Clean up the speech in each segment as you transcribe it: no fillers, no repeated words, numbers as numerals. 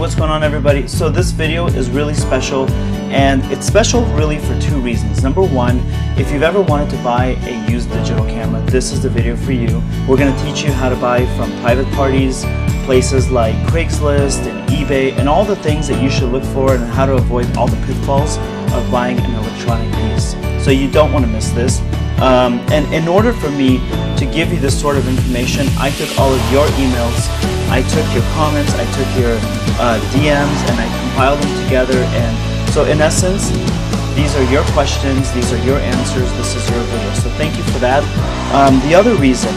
what's going on, everybody? So this video is really special, and it's special really for two reasons. Number one, if you've ever wanted to buy a used digital camera, this is the video for you. We're going to teach you how to buy from private parties, places like Craigslist and eBay, and all the things that you should look for, and how to avoid all the pitfalls of buying an electronic piece. So you don't want to miss this. And in order for me to give you this sort of information, I took all of your emails, I took your comments, I took your DMs, and I compiled them together. And so in essence, these are your questions, these are your answers, this is your video. So thank you for that. The other reason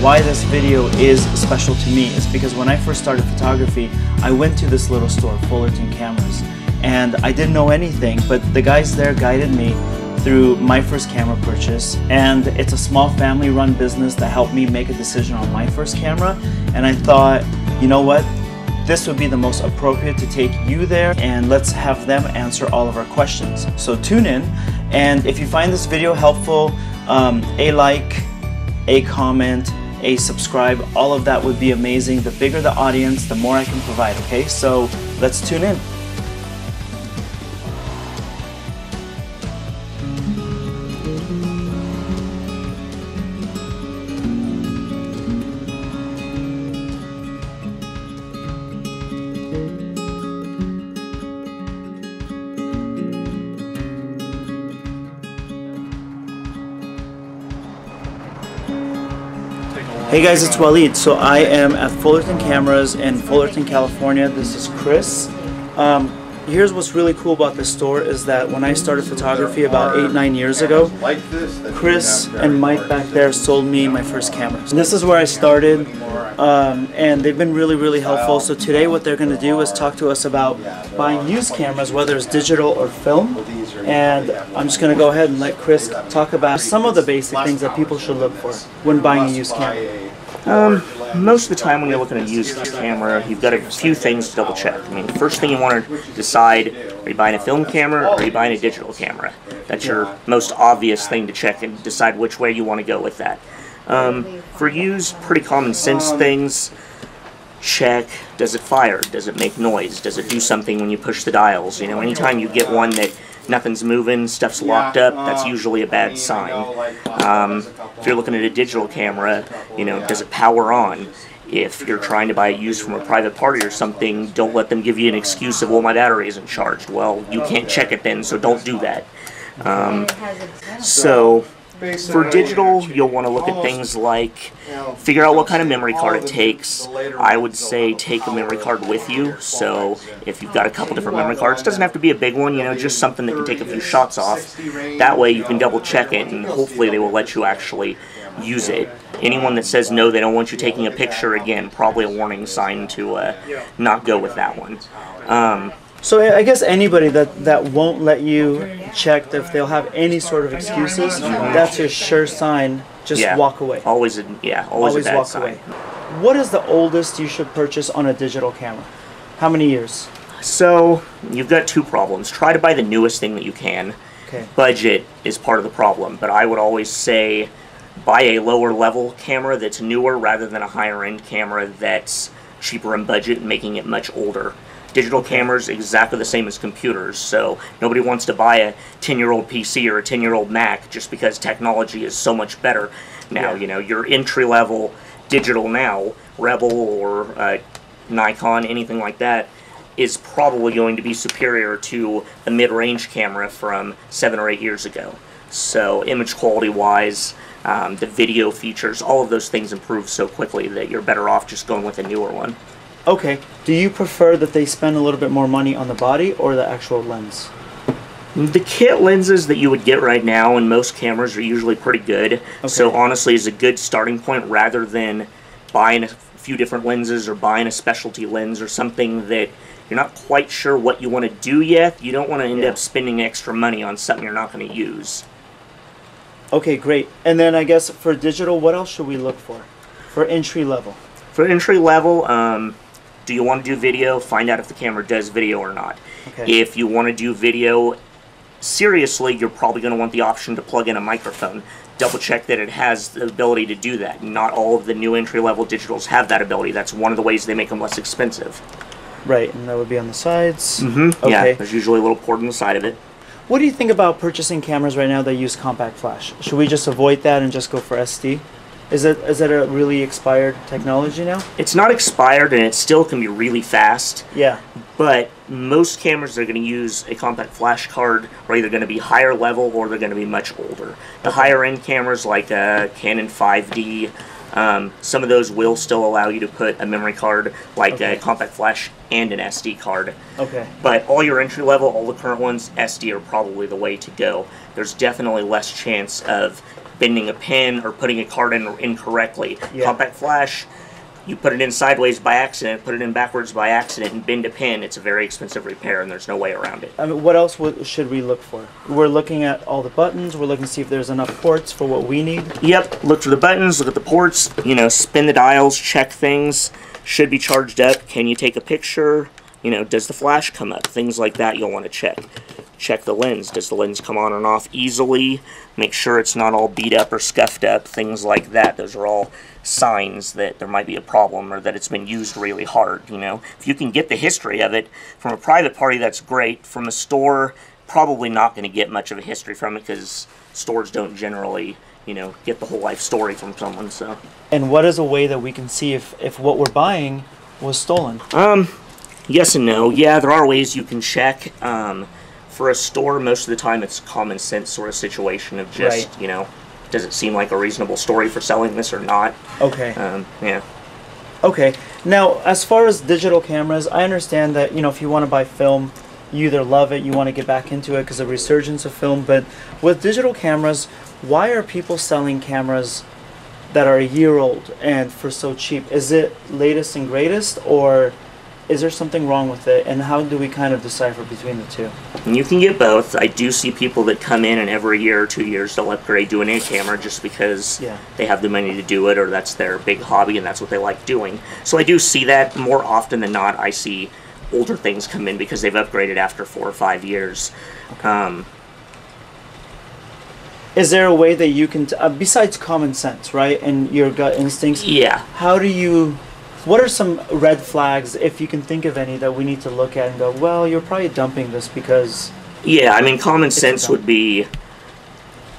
why this video is special to me is because when I first started photography, I went to this little store, Fullerton Cameras, and I didn't know anything, but the guys there guided me through my first camera purchase, and it's a small family-run business that helped me make a decision on my first camera. And I thought, you know what, this would be the most appropriate to take you there, and let's have them answer all of our questions. So tune in, and if you find this video helpful, a like, a comment, a subscribe, all of that would be amazing. The bigger the audience, the more I can provide, okay? So let's tune in. Hey guys, it's Waleed. So I am at Fullerton Cameras in Fullerton, California. This is Chris. Here's what's really cool about this store is that when I started photography about 8-9 years ago, Chris and Mike back there sold me my first cameras. And this is where I started, and they've been really helpful. So today what they're going to do is talk to us about buying used cameras, whether it's digital or film. And I'm just going to go ahead and let Chris talk about some of the basic things that people should look for when buying a used camera. Most of the time when you're looking at a used camera, you've got a few things to double check. I mean, the first thing you want to decide, are you buying a film camera or are you buying a digital camera? That's your most obvious thing to check and decide which way you want to go with that. For used, pretty common sense things, check, does it fire? Does it make noise? Does it do something when you push the dials? You know, anytime you get one that nothing's moving, stuff's locked up, that's usually a bad sign. If you're looking at a digital camera, you know, does it power on? If you're trying to buy it used from a private party or something, don't let them give you an excuse of, well, my battery isn't charged. Well, you can't check it then, so don't do that. For digital, you'll want to look at things like, figure out what kind of memory card it takes. I would say take a memory card with you, so if you've got a couple different memory cards, it doesn't have to be a big one, you know, just something that can take a few shots off. That way you can double check it, and hopefully they will let you actually use it. Anyone that says no, they don't want you taking a picture, again, probably a warning sign to not go with that one. So I guess anybody that won't let you check if they'll have any sort of excuses, that's a sure sign. Just walk away. Always a bad walk sign. away. What is the oldest you should purchase on a digital camera? How many years? So you've got two problems. Try to buy the newest thing that you can. Okay. Budget is part of the problem, but I would always say buy a lower level camera that's newer rather than a higher end camera that's cheaper in budget and making it much older. Digital cameras exactly the same as computers, so nobody wants to buy a 10-year-old PC or a 10-year-old Mac just because technology is so much better now. You know, your entry-level digital now, Rebel or Nikon, anything like that, is probably going to be superior to the mid-range camera from 7 or 8 years ago. So image quality-wise, the video features, all of those things improve so quickly that you're better off just going with a newer one. Okay. Do you prefer that they spend a little bit more money on the body or the actual lens? The kit lenses that you would get right now in most cameras are usually pretty good. Okay. So honestly, it's a good starting point rather than buying a few different lenses or buying a specialty lens or something that you're not quite sure what you want to do yet. You don't want to end up spending extra money on something you're not going to use. Okay, great. And then I guess for digital, what else should we look for entry level? For entry level, do you want to do video? Find out if the camera does video or not. Okay. If you want to do video seriously, you're probably going to want the option to plug in a microphone. Double check that it has the ability to do that. Not all of the new entry-level digitals have that ability. That's one of the ways they make them less expensive. Right, and that would be on the sides. Mm-hmm. Okay. Yeah, there's usually a little port on the side of it. What do you think about purchasing cameras right now that use compact flash? Should we just avoid that and just go for SD? Is it a really expired technology now? It's not expired, and it still can be really fast. Yeah. But most cameras that are going to use a compact flash card are either going to be higher level or they're going to be much older. The higher end cameras like Canon 5D, some of those will still allow you to put a memory card like a compact flash and an SD card. Okay. But all your entry level, all the current ones, SD are probably the way to go. There's definitely less chance of bending a pin or putting a card in incorrectly. Yeah. Compact flash, you put it in sideways by accident, put it in backwards by accident, and bend a pin, it's a very expensive repair, and there's no way around it. I mean, what else should we look for? We're looking at all the buttons. We're looking to see if there's enough ports for what we need. Yep, look for the buttons, look at the ports, you know, spin the dials, check things. Should be charged up. Can you take a picture? You know, does the flash come up? Things like that you'll want to check. Check the lens. Does the lens come on and off easily? Make sure it's not all beat up or scuffed up. Things like that. Those are all signs that there might be a problem or that it's been used really hard, you know. If you can get the history of it from a private party, that's great. From a store, probably not going to get much of a history from it because stores don't generally, you know, get the whole life story from someone, so. And what is a way that we can see if what we're buying was stolen? Yes and no. Yeah, there are ways you can check. For a store, most of the time it's a common sense sort of situation of just, Right. you know, does it seem like a reasonable story for selling this or not? Okay. Yeah. Okay. Now, as far as digital cameras, I understand that, you know, if you want to buy film, you either love it, you want to get back into it because of resurgence of film, but with digital cameras, why are people selling cameras that are a year old and for so cheap? Is it latest and greatest, or is there something wrong with it, and how do we kind of decipher between the two? You can get both. I do see people that come in and every year or 2 years they'll upgrade to an A camera just because they have the money to do it, or that's their big hobby and that's what they like doing. So I do see that more often than not. I see older things come in because they've upgraded after 4 or 5 years. Is there a way that you can, besides common sense, right, and your gut instincts, how do you, what are some red flags, if you can think of any, that we need to look at and go, well, you're probably dumping this because... Yeah, I mean, common sense would be,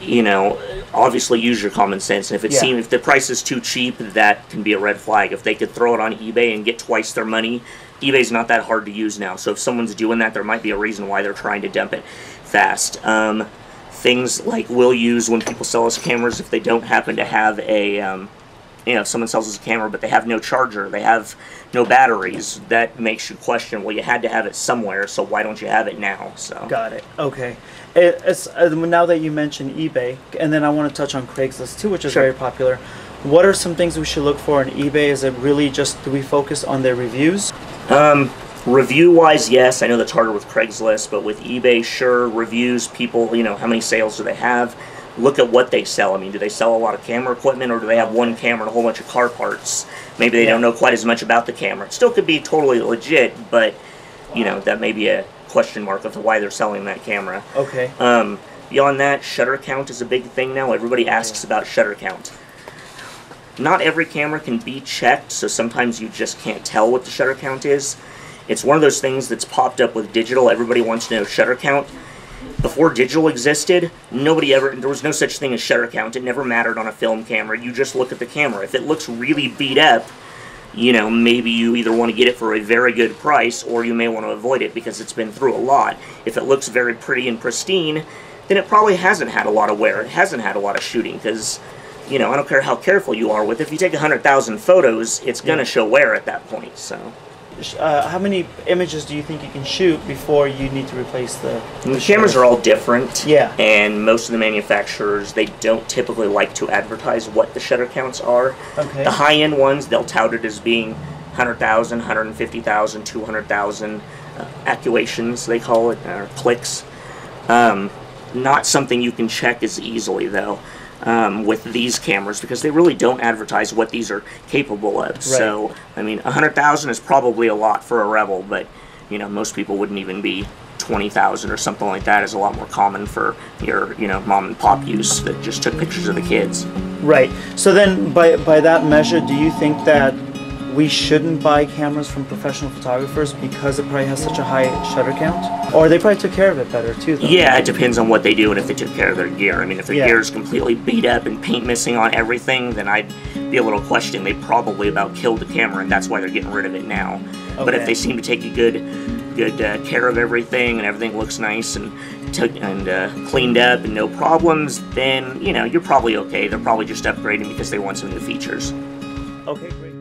you know, obviously use your common sense, and if it seems, if the price is too cheap, that can be a red flag. If they could throw it on eBay and get twice their money, eBay's not that hard to use now, so if someone's doing that, there might be a reason why they're trying to dump it fast. Things like we'll use when people sell us cameras, if they don't happen to have a, you know, if someone sells us a camera but they have no charger, they have no batteries, that makes you question, well, you had to have it somewhere, so why don't you have it now? So Got it. Okay. It's now that you mentioned eBay, and then I want to touch on Craigslist too, which is very popular. What are some things we should look for on eBay? Is it really just, do we focus on their reviews? Review-wise, yes. I know that's harder with Craigslist, but with eBay, sure. Reviews, people, you know, how many sales do they have? Look at what they sell. I mean, do they sell a lot of camera equipment, or do they have one camera and a whole bunch of car parts? Maybe they don't know quite as much about the camera. It still could be totally legit, but, you know, that may be a question mark of why they're selling that camera. Okay. Beyond that, shutter count is a big thing now. Everybody asks about shutter count. Not every camera can be checked, so sometimes you just can't tell what the shutter count is. It's one of those things that's popped up with digital. Everybody wants to know shutter count. Before digital existed, there was no such thing as shutter count. It never mattered on a film camera. You just look at the camera. If it looks really beat up, you know, maybe you either want to get it for a very good price, or you may want to avoid it because it's been through a lot. If it looks very pretty and pristine, then it probably hasn't had a lot of wear. It hasn't had a lot of shooting because, you know, I don't care how careful you are with it. If you take 100,000 photos, it's going to show wear at that point, so... how many images do you think you can shoot before you need to replace the cameras are all different. Yeah. And most of the manufacturers, they don't typically like to advertise what the shutter counts are. Okay. The high-end ones, they'll tout it as being 100,000, 150,000, 200,000 accuations, they call it, or clicks. Not something you can check as easily, though. With these cameras, because they really don't advertise what these are capable of. Right. So, I mean, 100,000 is probably a lot for a Rebel, but, you know, most people wouldn't even be 20,000 or something like that. Is a lot more common for your, you know, mom and pop use that just took pictures of the kids. Right. So then, by that measure, do you think that we shouldn't buy cameras from professional photographers because it probably has such a high shutter count? Or they probably took care of it better too, though. Yeah, it depends on what they do and if they took care of their gear. I mean, if their Yeah. gear is completely beat up and paint missing on everything, then I'd be a little questioned. They probably about killed the camera, and that's why they're getting rid of it now. But if Okay. they seem to take a good care of everything and everything looks nice and cleaned up and no problems, then, you know, you're probably okay. They're probably just upgrading because they want some new features. Okay, great.